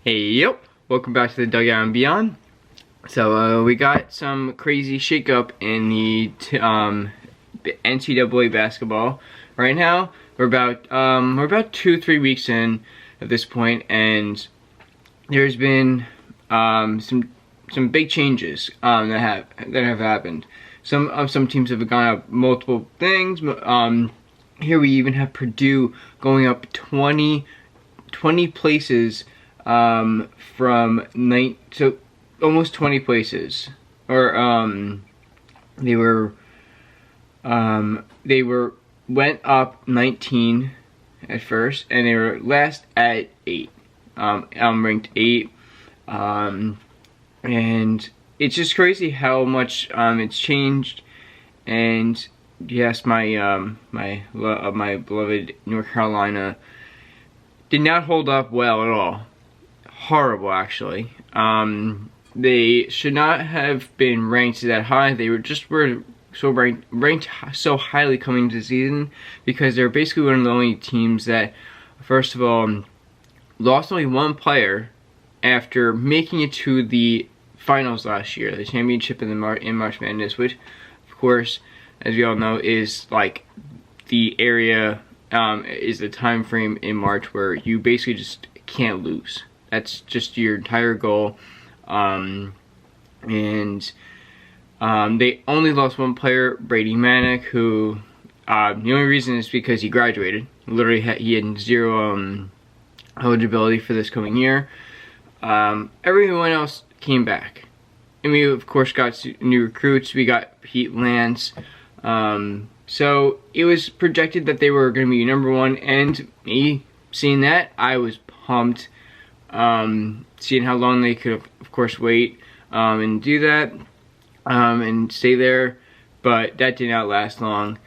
Hey yo, welcome back to the Dugout and Beyond. So we got some crazy shakeup in the NCAA basketball. Right now, we're about 2-3 weeks in at this point, and there's been some big changes that have happened. Some teams have gone up multiple things. Here we even have Purdue going up 20 places. From almost 20 places, or they went up 19 at first, and they were last at 8. Ranked 8, and it's just crazy how much it's changed. And yes, my beloved North Carolina did not hold up well at all. Horrible, actually. They should not have been ranked that high. They were so ranked so highly coming into the season because they're basically one of the only teams that, first of all, lost only one player after making it to the finals last year, the championship in March Madness, which, of course, as we all know, is like the area, is the time frame in March where you basically just can't lose. That's just your entire goal. They only lost one player, Brady Manick, who the only reason is because he graduated. Literally, he had zero eligibility for this coming year. Everyone else came back, and we of course got new recruits. We got Pete Lance. So it was projected that they were going to be number one, and me seeing that, I was pumped. Seeing how long they could, of course, wait and do that and stay there, but that did not last long.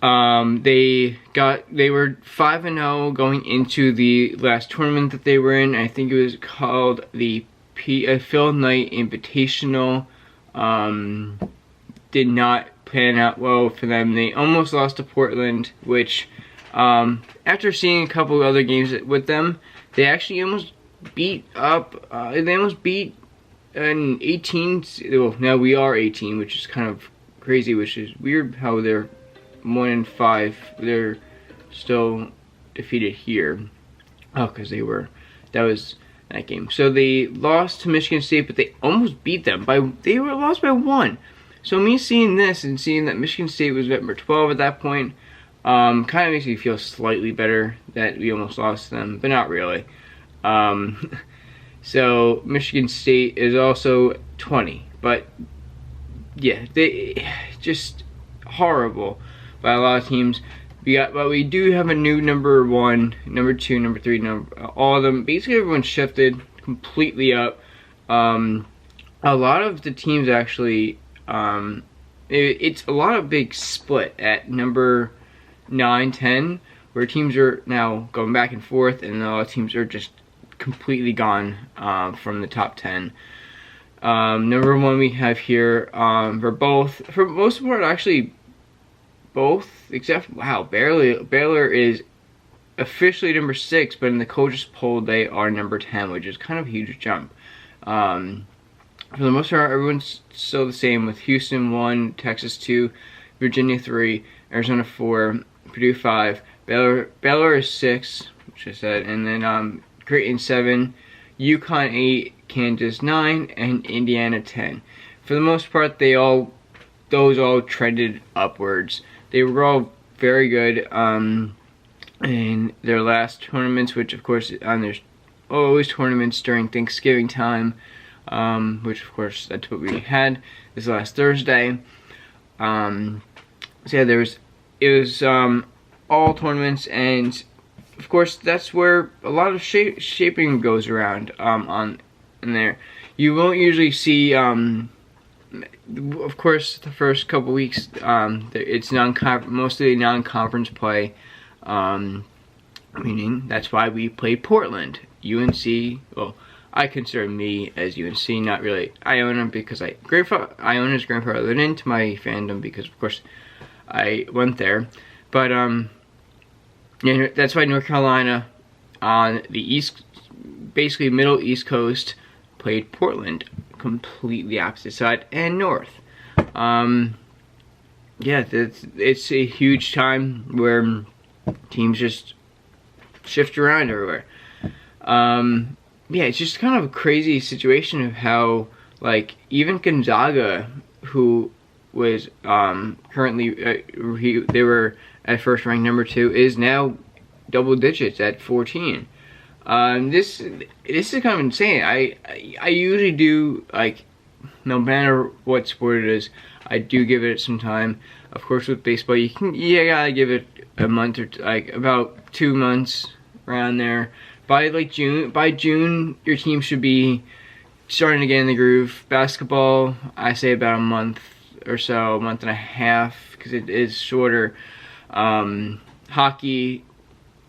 They were 5-0 going into the last tournament that they were in. I think it was called the Phil Knight Invitational. Did not pan out well for them. They almost lost to Portland, which after seeing a couple other games with them, they actually almost beat up. They almost beat an 18. Well, now we are 18, which is kind of crazy. Which is weird how they're 1-5. They're still defeated here. Oh, because that was that game. So they lost to Michigan State, but they almost beat them they were lost by 1. So me seeing this and seeing that Michigan State was number 12 at that point, kind of makes me feel slightly better that we almost lost to them, but not really. So Michigan State is also 20, but yeah, they just horrible by a lot of teams. But we do have a new number 1, number 2, number 3, all of them. Basically, everyone shifted completely up. A lot of the teams actually, it's a lot of big split at number 9, 10, where teams are now going back and forth, and a lot of teams are just completely gone from the top 10. Number 1 we have here for most part, actually both, except Baylor is officially number 6, but in the coaches poll they are number 10, which is kind of a huge jump. For the most part, everyone's still the same, with Houston 1, Texas 2, Virginia 3, Arizona 4, Purdue 5, Baylor is 6, which I said, and then Creighton 7, UConn 8, Kansas 9, and Indiana 10. For the most part, those all trended upwards. They were all very good in their last tournaments, which of course there's always tournaments during Thanksgiving time, which of course that's what we had this last Thursday. So yeah, it was all tournaments, and of course that's where a lot of shaping goes around in there. You won't usually see of course the first couple weeks it's mostly non-conference play, meaning that's why we play Portland, UNC. Well, I consider me as UNC, not really Iona, because Iona's grandfather lived into my fandom because of course I went there. But yeah, that's why North Carolina on the East basically Middle East Coast played Portland, completely opposite side, and North. Yeah, it's a huge time where teams just shift around everywhere. Yeah, it's just kind of a crazy situation of how, like, even Gonzaga, who was currently they were at first ranked number 2, is now double digits at 14. This is kind of insane. I usually do, like, no matter what sport it is, I do give it some time. Of course, with baseball, you gotta give it a month or like about 2 months around there. By June, your team should be starting to get in the groove. Basketball, I say about a month or so, a month and a half, because it is shorter. Hockey,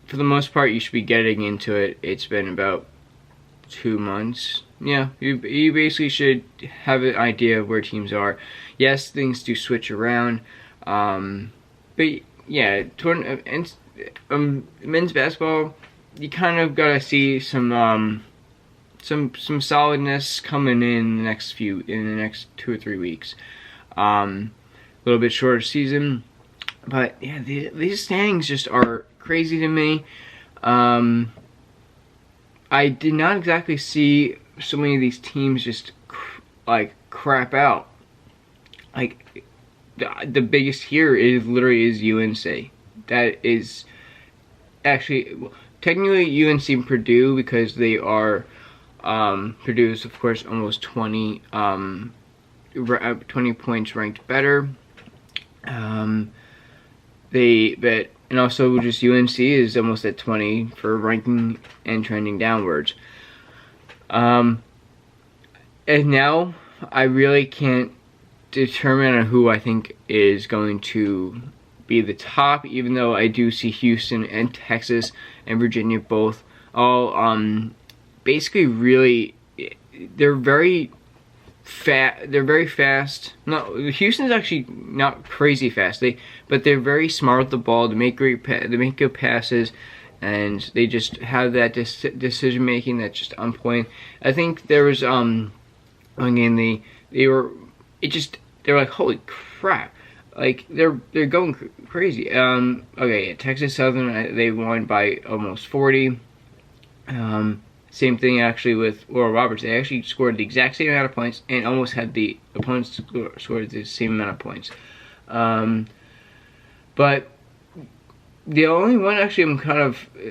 for the most part, you should be getting into it. It's been about 2 months. Yeah, you basically should have an idea of where teams are. Yes, things do switch around, but yeah, men's basketball, you kind of gotta see some solidness coming in the next 2 or 3 weeks. A little bit shorter season, but yeah, these standings just are crazy to me. I did not exactly see so many of these teams just like crap out. Like the biggest here is literally UNC. That is actually, well, technically UNC and Purdue, because they are Purdue is of course almost 20 points ranked better. And also just UNC is almost at 20 for ranking and trending downwards. And now I really can't determine who I think is going to be the top, even though I do see Houston and Texas and Virginia both all basically really, they're very fast. No, Houston's actually not crazy fast. But they're very smart with the ball. They make good passes, and they just have that decision making that's just on point. I think there was one game they were like, holy crap, like they're going crazy. Okay, Texas Southern, they won by almost 40. Same thing actually with Oral Roberts. They actually scored the exact same amount of points and almost had the opponents scored the same amount of points. But the only one actually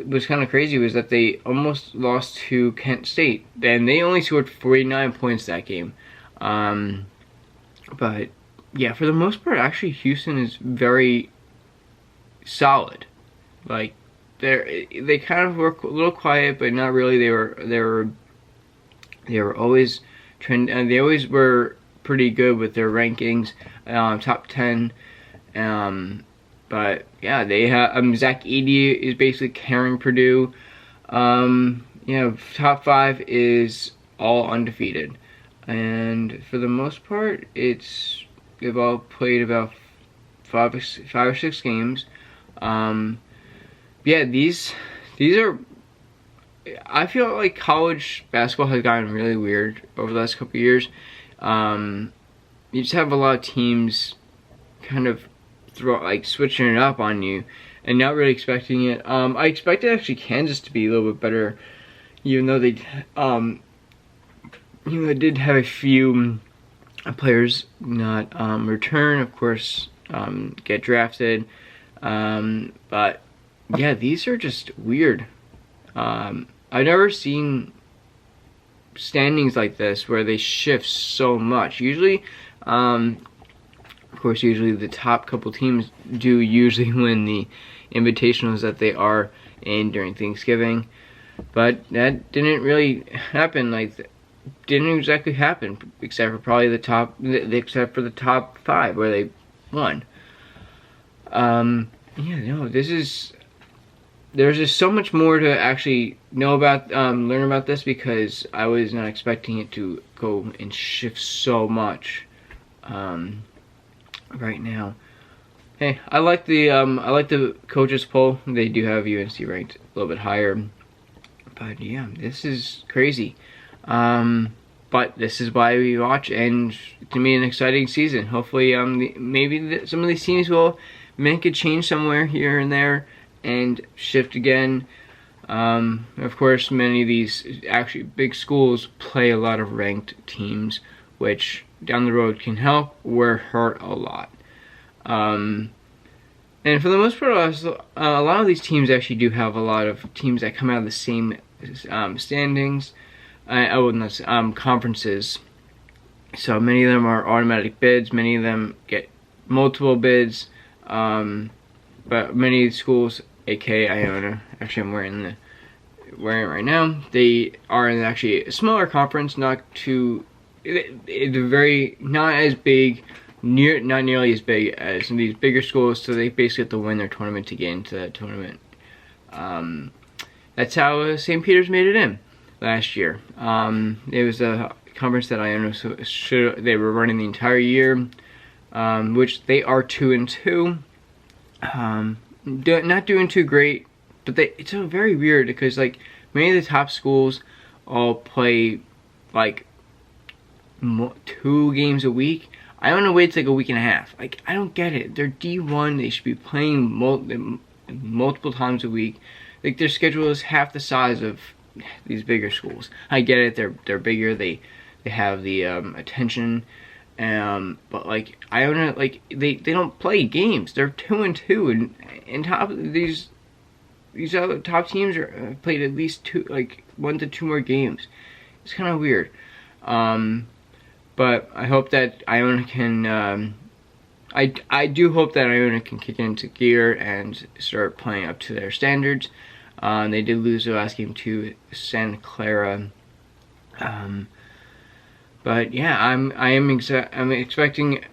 was kind of crazy was that they almost lost to Kent State, and they only scored 49 points that game. But yeah, for the most part, actually Houston is very solid. Like, they kind of were a little quiet, but not really. They were always trend, and they always were pretty good with their rankings, top 10. But yeah, they have Zach Edey is basically carrying Purdue. Top 5 is all undefeated, and for the most part, they've all played about 5 or 6 games. Yeah, these are, I feel like college basketball has gotten really weird over the last couple of years. You just have a lot of teams kind of switching it up on you and not really expecting it. I expected actually Kansas to be a little bit better, even though they did have a few players not return, of course, get drafted. But yeah, these are just weird. I've never seen standings like this where they shift so much. Usually, of course, the top couple teams do usually win the invitationals that they are in during Thanksgiving. But that didn't really happen. Didn't exactly happen, except for probably the top 5 where they won. There's just so much more to actually know about, learn about this, because I was not expecting it to go and shift so much right now. Hey, I like the coaches poll. They do have UNC ranked a little bit higher, But yeah, this is crazy. But this is why we watch, and it's gonna be an exciting season. Hopefully, maybe some of these teams will make a change somewhere here and there and shift again. Of course, many of these actually big schools play a lot of ranked teams, which down the road can help or hurt a lot. And for the most part, a lot of these teams actually do have a lot of teams that come out of the same standings. Conferences. So many of them are automatic bids. Many of them get multiple bids. But many schools, aka Iona, actually I'm wearing it right now. They are in actually a smaller conference, not as big, not nearly as big as some of these bigger schools. So they basically have to win their tournament to get into that tournament. That's how St. Peter's made it in last year. It was a conference that Iona they were running the entire year, which they are 2-2. Not doing too great, but it's so very weird because like many of the top schools all play like 2 games a week. Iona waits like a week and a half. Like, I don't get it. They're D1. They should be playing multiple times a week. Like, their schedule is half the size of these bigger schools. I get it. They're bigger. They have the attention. But like Iona, like they don't play games. They're 2-2, and top these other top teams are played at least 1 to 2 more games. It's kind of weird. But I hope that Iona can. I do hope that Iona can kick into gear and start playing up to their standards. They did lose their last game to Santa Clara. But yeah, I'm expecting.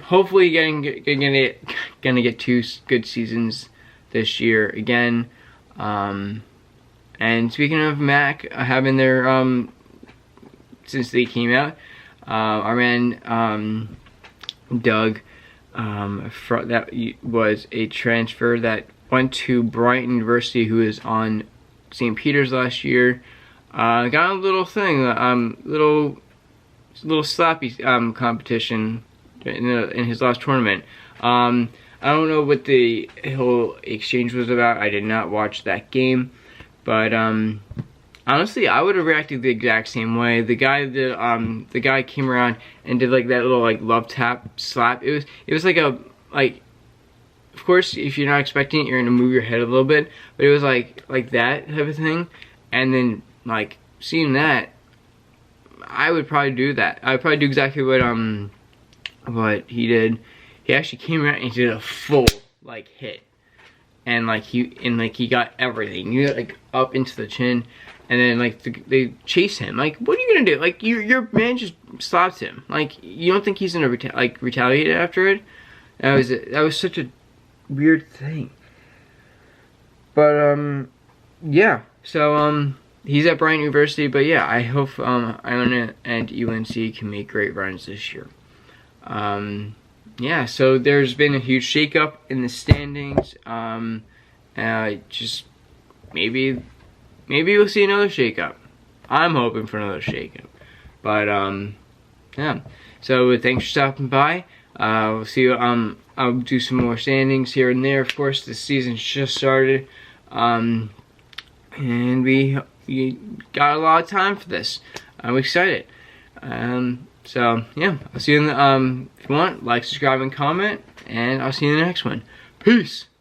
Hopefully gonna get 2 good seasons this year again. And speaking of MAC having their since they came out, our man Doug, that was a transfer that went to Bryant University, who is on St. Peter's last year. Got a little thing, little slappy competition in his last tournament. I don't know what the whole exchange was about. I did not watch that game, but honestly, I would have reacted the exact same way. The guy came around and did like that little like love tap slap. It was like of course, if you're not expecting it, you're gonna move your head a little bit, but it was like that type of thing. And then like seeing that, I would probably do that. I would probably do exactly what he did. He actually came around and did a full like hit, and he got everything. You got like up into the chin, and then like they chase him. Like, what are you gonna do? Like your man just slaps him. Like, you don't think he's gonna retaliate after it? That was such a weird thing. But yeah. So he's at Bryant University, but yeah, I hope Iona and UNC can make great runs this year. Yeah, so there's been a huge shakeup in the standings. Just maybe we'll see another shakeup. I'm hoping for another shakeup. But yeah. So thanks for stopping by. We'll see you. I'll do some more standings here and there. Of course, the season's just started. And we got a lot of time for this. I'm excited. So yeah, I'll see you in the if you want, like, subscribe, and comment, and I'll see you in the next one. Peace.